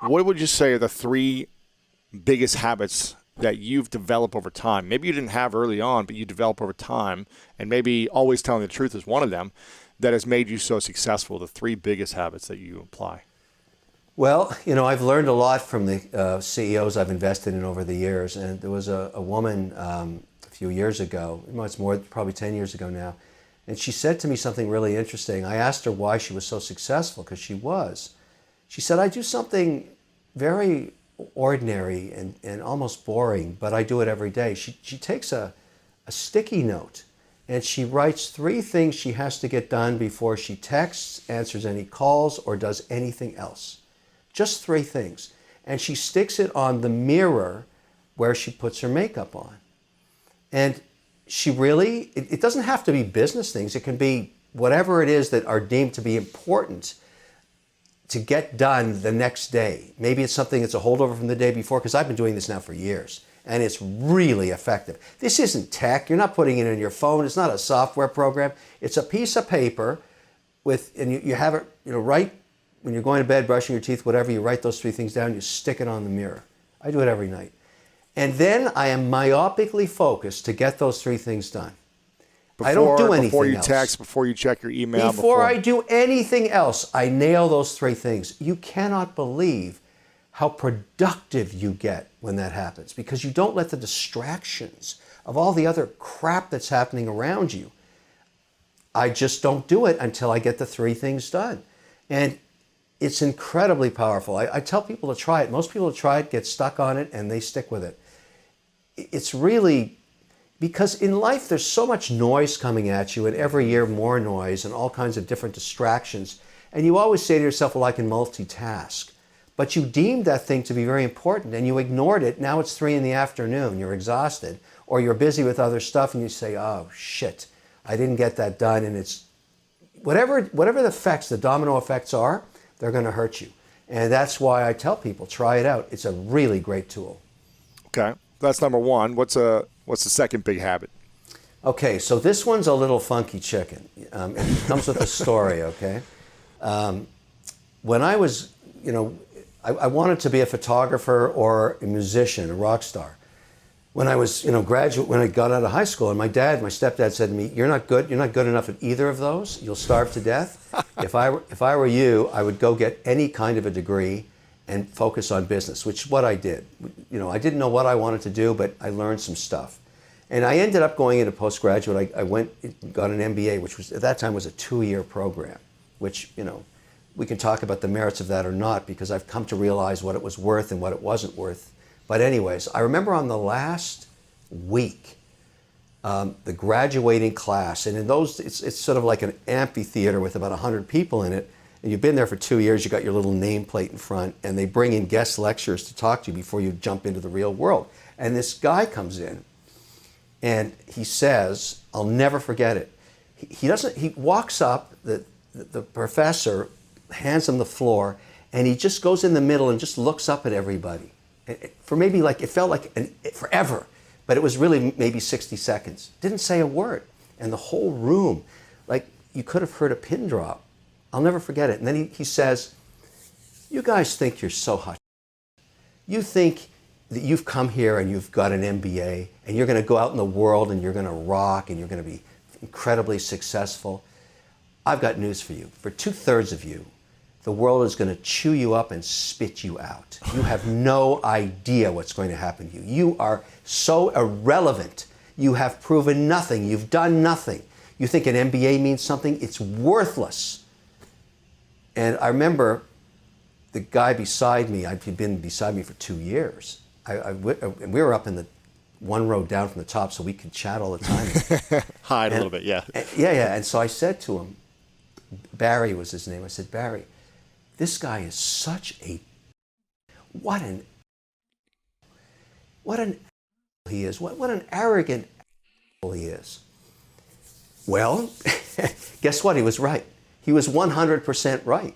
what would you say are the three biggest habits that you've developed over time? Maybe you didn't have early on, but you develop over time, and maybe always telling the truth is one of them that has made you so successful, the three biggest habits that you apply. Well, I've learned a lot from the CEOs I've invested in over the years. And there was a woman a few years ago, it's more, probably 10 years ago now, and she said to me something really interesting. I asked her why she was so successful, because she was. She said, I do something very ordinary and almost boring, but I do it every day. She takes a sticky note and she writes 3 things she has to get done before she texts, answers any calls, or does anything else. Just 3 things. And she sticks it on the mirror where she puts her makeup on. And she really, it doesn't have to be business things. It can be whatever it is that are deemed to be important to get done the next day. Maybe it's something that's a holdover from the day before, because I've been doing this now for years, and it's really effective. This isn't tech. You're not putting it in your phone. It's not a software program. It's a piece of paper and you have it, right when you're going to bed, brushing your teeth, whatever, you write those 3 things down, you stick it on the mirror. I do it every night. And then I am myopically focused to get those 3 things done. I don't do anything else. Before you text, before you check your email. Before I do anything else, I nail those 3 things. You cannot believe how productive you get when that happens, because you don't let the distractions of all the other crap that's happening around you. I just don't do it until I get the 3 things done. And it's incredibly powerful. I tell people to try it. Most people who try it get stuck on it and they stick with it. It's really, because in life there's so much noise coming at you, and every year more noise and all kinds of different distractions. And you always say to yourself, well, I can multitask. But you deemed that thing to be very important and you ignored it. Now it's 3 in the afternoon, you're exhausted, or you're busy with other stuff and you say, oh shit, I didn't get that done. And it's whatever the effects, the domino effects are, they're going to hurt you. And that's why I tell people, try it out. It's a really great tool. Okay, that's number 1. What's the second big habit? Okay, so this one's a little funky chicken. It comes with a story, okay? When I was, I wanted to be a photographer or a musician, a rock star. When I was, when I got out of high school, and my stepdad said to me, you're not good enough at either of those. You'll starve to death. If I were you, I would go get any kind of a degree and focus on business, which is what I did. I didn't know what I wanted to do, but I learned some stuff. And I ended up going into postgraduate. I got an MBA, which was, at that time, was a 2-year program, which, we can talk about the merits of that or not, because I've come to realize what it was worth and what it wasn't worth. But anyways, I remember on the last week, the graduating class, and in those, it's sort of like an amphitheater with about 100 people in it, and you've been there for 2 years, you got your little nameplate in front, and they bring in guest lecturers to talk to you before you jump into the real world. And this guy comes in, and he says, I'll never forget it. He walks up, the professor hands him the floor, and he just goes in the middle and just looks up at everybody. For maybe it felt like forever, but it was really maybe 60 seconds. Didn't say a word. And the whole room, you could have heard a pin drop. I'll never forget it. And then he says, you guys think you're so hot. You think that you've come here and you've got an MBA and you're going to go out in the world and you're going to rock and you're going to be incredibly successful. I've got news for you. For 2/3 of you, the world is going to chew you up and spit you out. You have no idea what's going to happen to you. You are so irrelevant. You have proven nothing. You've done nothing. You think an MBA means something? It's worthless. And I remember the guy beside me, he'd been beside me for 2 years. We were up in the 1 row down from the top so we could chat all the time. Hide a little bit, yeah. Yeah. And so I said to him, Barry was his name. I said, Barry, this guy is such a, what an he is. What an arrogant he is. Well, guess what? He was right. He was 100% right.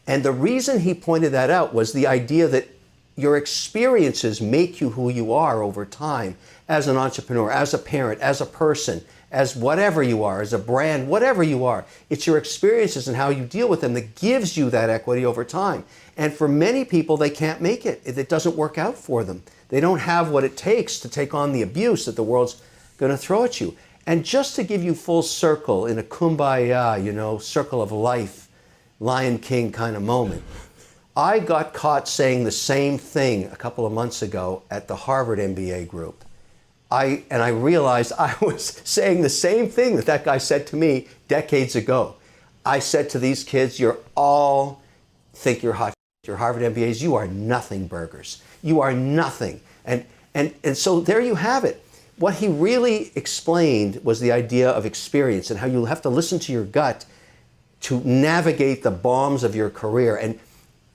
And the reason he pointed that out was the idea that your experiences make you who you are over time as an entrepreneur, as a parent, as a person, as whatever you are, as a brand, whatever you are. It's your experiences and how you deal with them that gives you that equity over time. And for many people, they can't make it. It doesn't work out for them. They don't have what it takes to take on the abuse that the world's going to throw at you. And just to give you full circle in a kumbaya, circle of life, Lion King kind of moment, I got caught saying the same thing a couple of months ago at the Harvard MBA group. I realized I was saying the same thing that guy said to me decades ago. I said to these kids, you're all think you're hot, you're Harvard MBAs, you are nothing burgers. You are nothing. And so there you have it. What he really explained was the idea of experience and how you have to listen to your gut to navigate the bombs of your career. And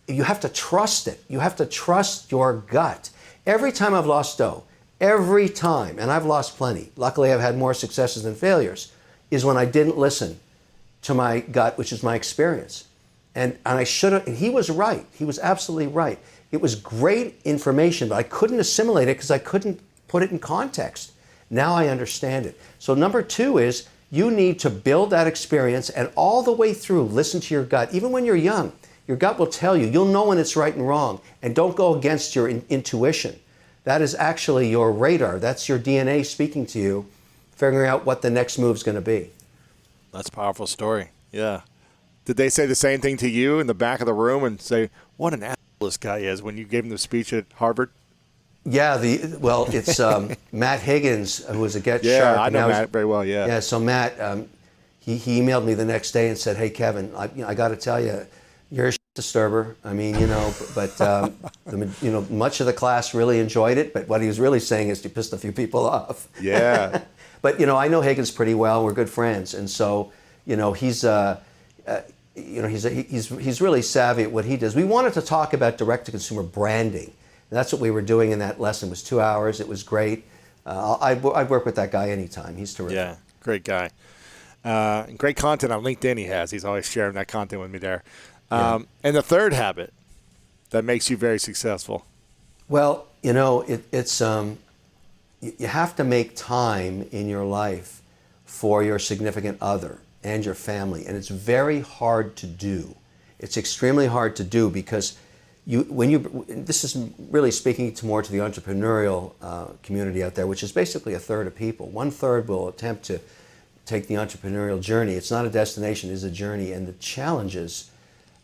you have to trust it. You have to trust your gut. Every time I've lost dough, every time, and I've lost plenty, luckily I've had more successes than failures, is when I didn't listen to my gut, which is my experience. And I should have, and he was right. He was absolutely right. It was great information, but I couldn't assimilate it because I couldn't put it in context. Now I understand it. So number 2 is you need to build that experience and all the way through listen to your gut. Even when you're young, your gut will tell you. You'll know when it's right and wrong. And don't go against your intuition. That is actually your radar. That's your DNA speaking to you, figuring out what the next move's going to be. That's a powerful story. Yeah. Did they say the same thing to you in the back of the room and say, what an asshole this guy is when you gave him the speech at Harvard? Yeah, it's Matt Higgins, who was a Get Yeah, Sharp. I know Matt very well, yeah. Yeah, so Matt, he emailed me the next day and said, hey, Kevin, I got to tell you, you're a disturber. I mean, but much of the class really enjoyed it, but what he was really saying is he pissed a few people off. Yeah. But, I know Higgins pretty well. We're good friends. And so, he's really savvy at what he does. We wanted to talk about direct-to-consumer branding. And that's what we were doing in that lesson. It was 2 hours. It was great. I'd work with that guy anytime. He's terrific. Yeah, great guy. Great content on LinkedIn he has. He's always sharing that content with me there. And the third habit that makes you very successful? Well, it's you have to make time in your life for your significant other and your family. And it's very hard to do. It's extremely hard to do because this is really speaking more to the entrepreneurial community out there, which is basically a third of people. 1/3 will attempt to take the entrepreneurial journey. It's not a destination, it's a journey. And the challenges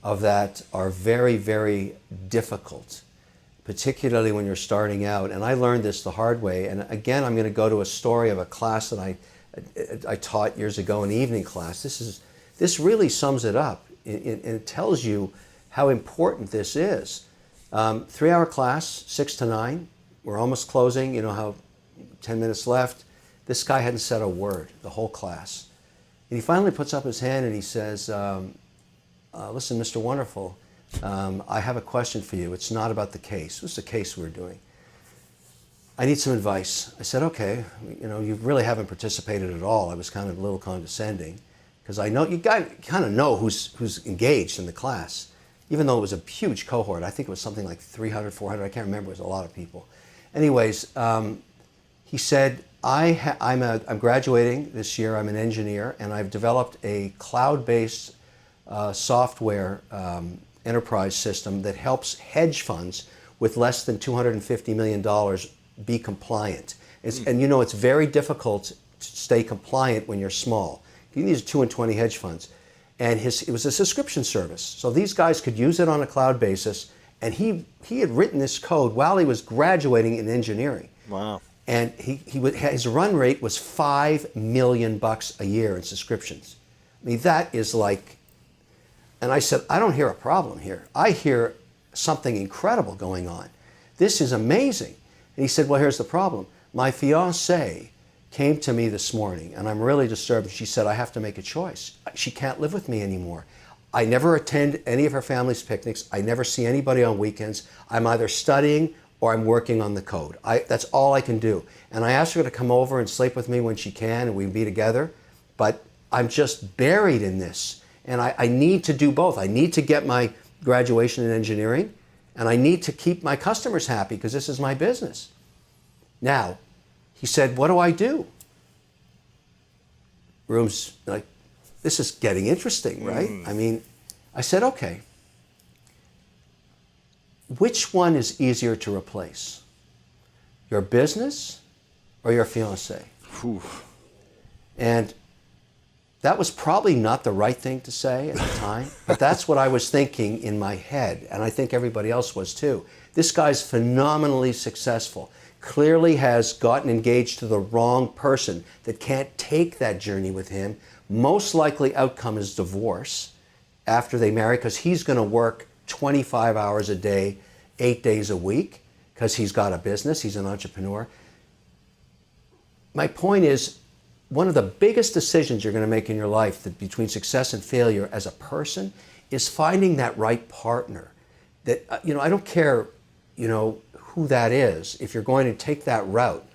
of that are very, very difficult, particularly when you're starting out. And I learned this the hard way. And again, I'm going to go to a story of a class that I taught years ago, an evening class. This really sums it up. It tells you how important this is. 3-hour class, 6 to 9. We're almost closing. You know how 10 minutes left. This guy hadn't said a word the whole class. And he finally puts up his hand and he says, listen, Mr. Wonderful, I have a question for you. It's not about the case. This is a case we're doing. I need some advice. I said, okay, you really haven't participated at all. I was kind of a little condescending because I know you kind of know who's engaged in the class, even though it was a huge cohort. I think it was something like 300, 400. I can't remember. It was a lot of people. Anyways, he said, I'm graduating this year. I'm an engineer, and I've developed a cloud-based software enterprise system that helps hedge funds with less than $250 million be compliant. And it's very difficult to stay compliant when you're small. These are 2 and 20 hedge funds. And it was a subscription service. So these guys could use it on a cloud basis. And he had written this code while he was graduating in engineering. Wow. And his run rate was $5 million a year in subscriptions. I mean, that is like, and I said, I don't hear a problem here. I hear something incredible going on. This is amazing. And he said, well, here's the problem. My fiancée came to me this morning, and I'm really disturbed. She said, I have to make a choice. She can't live with me anymore. I never attend any of her family's picnics. I never see anybody on weekends. I'm either studying or I'm working on the code. That's all I can do. And I asked her to come over and sleep with me when she can, and we'd be together. But I'm just buried in this. And I need to do both. I need to get my graduation in engineering, and I need to keep my customers happy because this is my business. Now, he said, what do I do? room's like, this is getting interesting, right? I mean, I said, okay, which one is easier to replace? Your business or your fiancée? And that was probably not the right thing to say at the time, but that's what I was thinking in my head, and I think everybody else was too. This guy's phenomenally successful, clearly has gotten engaged to the wrong person that can't take that journey with him. Most likely outcome is divorce after they marry, because he's going to work 25 hours a day, 8 days a week, because he's got a business, he's an entrepreneur. My point is, one of the biggest decisions you're going to make in your life between success and failure as a person is finding that right partner. That, I don't care, who that is. If you're going to take that route,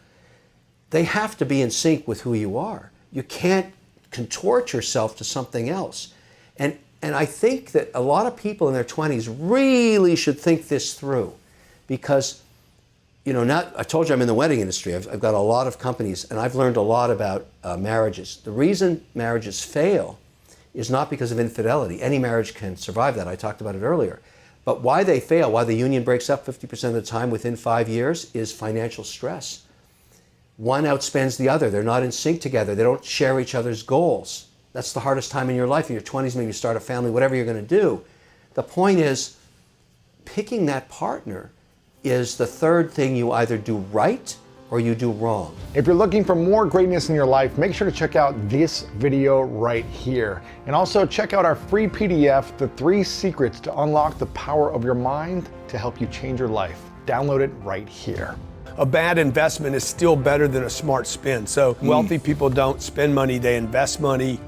they have to be in sync with who you are. You can't contort yourself to something else. And I think that a lot of people in their 20s really should think this through, because now I told you I'm in the wedding industry. I've got a lot of companies, and I've learned a lot about marriages. The reason marriages fail is not because of infidelity. Any marriage can survive that. I talked about it earlier. But why they fail, why the union breaks up 50% of the time within 5 years, is financial stress. One outspends the other. They're not in sync together. They don't share each other's goals. That's the hardest time in your life. In your 20s, maybe you start a family, whatever you're going to do. The point is, picking that partner is the third thing you either do right or you do wrong. If you're looking for more greatness in your life, make sure to check out this video right here. And also check out our free PDF, The 3 Secrets to Unlock the Power of Your Mind to help you change your life. Download it right here. A bad investment is still better than a smart spend. So wealthy people don't spend money, they invest money.